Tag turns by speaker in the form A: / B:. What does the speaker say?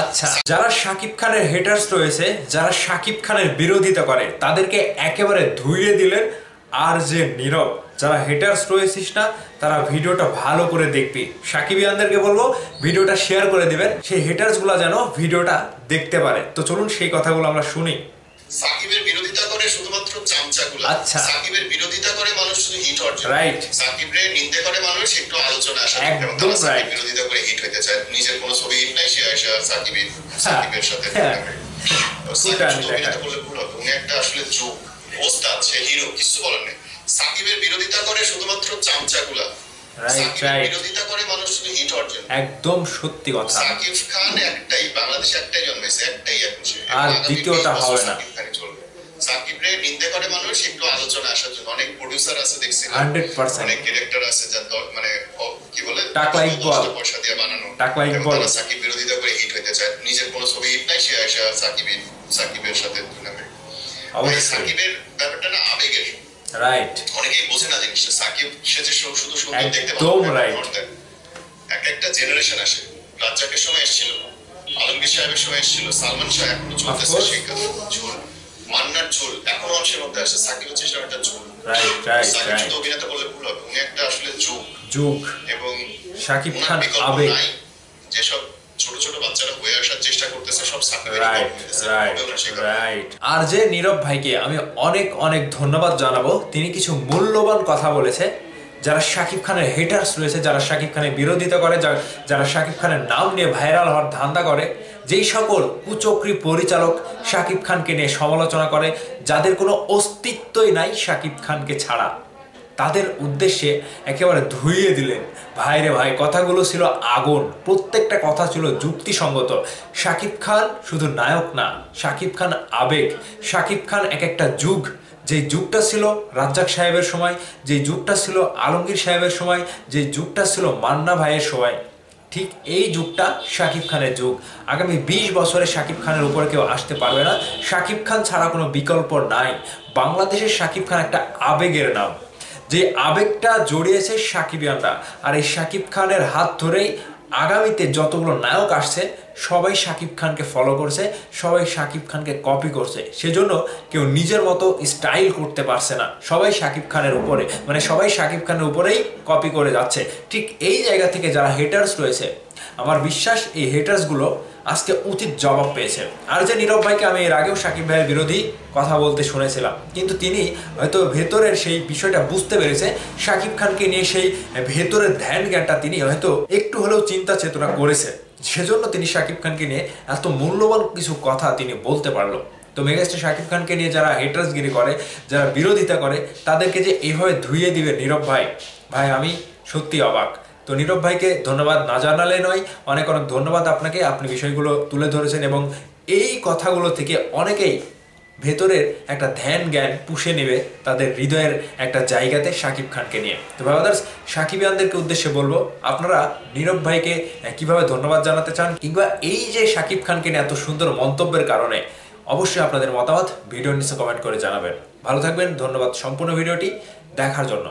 A: আচ্ছা, যারা শাকিব খানের হেটার্স রয়েছে, যারা শাকিব খানের বিরোধিতা করে, তাদেরকে একেবারে ধুইয়ে দিলেন। আর যে নীরব, যারা হেটার্স রয়েছিস না, তারা ভিডিওটা ভালো করে দেখবি। সাকিবিয়ানদেরকে বলবো ভিডিওটা শেয়ার করে দিবেন, সেই হেটার্স গুলা যেন ভিডিওটা দেখতে পারে। তো চলুন সেই কথাগুলো আমরা শুনি।
B: সাকিবের বিরোধিতা করে শুধুমাত্র চামচাগুলো।
A: আচ্ছা,
B: সাকিবের বিরোধিতা করে মানুষ শুধু হিট অর্জন,
A: রাইট।
B: সাকিবের নিন্দে করে মানুষ একটু আলোচনা আসে,
A: একদম রাইট।
B: বিরোধিতা করে হিট হইতে চায়, নিজের কোনো ছবি হিট নাই, সে আসে সাকিবের সাথে উনি একটা আসলে যোগ ওস্তাদ, সে হিরো, কিছু বলেন নাই। সাকিবের বিরোধিতা করে শুধুমাত্র চামচাগুলা, বিরোধিতা করে মানুষ শুধু হিট অর্জন।
A: একদম সত্যি কথা।
B: সাকিব খান একটাই, বাংলাদেশে একটাই জন্মেছে, একটাই একুশে,
A: আর দ্বিতীয়টা হবে না।
B: সাকিবরে নিন্দে করে মানুষ একটু আলোচনা আসার জন্য। অনেক প্রোডিউসার আছে দেখছি,
A: 100%
B: অনেক ডিরেক্টর আছে যার মানে কি বলে
A: টাকা ইকবাল,
B: পয়সা দিয়ে বানানো,
A: টাকা ইকবাল।
B: সাকিব বিরোধিতা করে হিট হইতে চায়, নিজের কোনো ছবি হিট নাই, সে আসে সাকিবের সাথে নামে। সাকিবের ব্যাপারটা না আবেগের,
A: রাইট।
B: অনেকেই বোঝে না জিনিসটা। সাকিব সে যে শুধু সুন্দর দেখতে একটা জেনারেশন আসে। রাজ্জাকের সময় এসেছিল, আলমগীর সাহেবের সময় এসেছিল, সালমান শাহ এখনো চলতেছে, সেই ঝোল, মান্নার ঝোল এখনো মানুষের মধ্যে আসে। সাকিব হচ্ছে একটা ঝোল, সাকিব শুধু অভিনেতা বললে ভুল হবে, উনি একটা আসলে যুগ। এবং
A: সাকিব খান আবেগ,
B: যেসব ছোট ছোট বাচ্চারা হয়ে আসার চেষ্টা করতেছে, সব সাকিবের।
A: রাইট। আর যে নীরব ভাইকে আমি অনেক অনেক ধন্যবাদ জানাবো, তিনি কিছু মূল্যবান কথা বলেছে। যারা শাকিব খানের হেটার্স রয়েছে, যারা শাকিব খানের বিরোধিতা করে, যারা শাকিব খানের নাম নিয়ে ভাইরাল হওয়ার ধান্দা করে, যেই সকল কুচক্রী পরিচালক শাকিব খানকে নিয়ে সমালোচনা করে, যাদের কোনো অস্তিত্বই নাই শাকিব খানকে ছাড়া, তাদের উদ্দেশ্যে একেবারে ধুইয়ে দিলেন। ভাইরে ভাই, কথাগুলো ছিল আগুন, প্রত্যেকটা কথা ছিল যুক্তিসঙ্গত। শাকিব খান শুধু নায়ক না, শাকিব খান আবেগ। শাকিব খান এক একটা যুগ, যে যুগটা ছিল রাজ্জাক সাহেবের সময়, যে যুগটা ছিল আলমগীর সাহেবের সময়, যে যুগটা ছিল মান্না ভাইয়ের সময়, ঠিক এই যুগটা শাকিব খানের যুগ। আগামী 20 বছরে শাকিব খানের উপরে কেউ আসতে পারবে না। শাকিব খান ছাড়া কোনো বিকল্প নাই। বাংলাদেশের শাকিব খান একটা আবেগের নাম, যে আবেগটা জড়িয়েছে সাকিবিয়ানরা। আর এই শাকিব খানের হাত ধরেই আগামীতে যতগুলো নায়ক আসছে, সবাই শাকিব খানকে ফলো করছে, সবাই শাকিব খানকে কপি করছে। সেজন্য কেউ নিজের মতো স্টাইল করতে পারছে না, সবাই শাকিব খানের উপরে, মানে সবাই শাকিব খানের উপরেই কপি করে যাচ্ছে। ঠিক এই জায়গা থেকে যারা হেটার্স রয়েছে, আমার বিশ্বাস এই হেটার্সগুলো আজকে উচিত জবাব পেয়েছে। আর যে নীরব ভাইকে আমি এর আগেও শাকিব ভাইয়ের বিরোধী কথা বলতে শুনেছিলাম, কিন্তু তিনি হয়তো ভেতরের সেই বিষয়টা বুঝতে পেরেছে। শাকিব খানকে নিয়ে সেই ভেতরের ধ্যান জ্ঞানটা তিনি হয়তো একটু হলেও চিন্তা চেতনা করেছে, সেজন্য তিনি শাকিব খানকে নিয়ে এত মূল্যবান কিছু কথা তিনি বলতে পারলো। তো মেগাস্টার শাকিব খানকে নিয়ে যারা হেটার্সগিরি করে, যারা বিরোধিতা করে, তাদেরকে যে এইভাবে ধুইয়ে দিবে নীরব ভাই, আমি সত্যি অবাক। তো নীরব ভাইকে ধন্যবাদ না জানালে নয়, অনেক অনেক ধন্যবাদ আপনাকে। আপনি বিষয়গুলো তুলে ধরেছেন এবং এই কথাগুলো থেকে অনেকেই ভেতরের একটা ধ্যান জ্ঞান পুষে নেবে তাদের হৃদয়ের একটা জায়গাতে শাকিব খানকে নিয়ে। তো ব্রাদার্স, সাকিবিয়ানদেরকে উদ্দেশ্যে বলবো, আপনারা নীরব ভাইকে কিভাবে ধন্যবাদ জানাতে চান, কিংবা এই যে শাকিব খানকে নিয়ে এত সুন্দর মন্তব্যের কারণে, অবশ্যই আপনাদের মতামত ভিডিওর নিচে কমেন্ট করে জানাবেন। ভালো থাকবেন, ধন্যবাদ সম্পূর্ণ ভিডিওটি দেখার জন্য।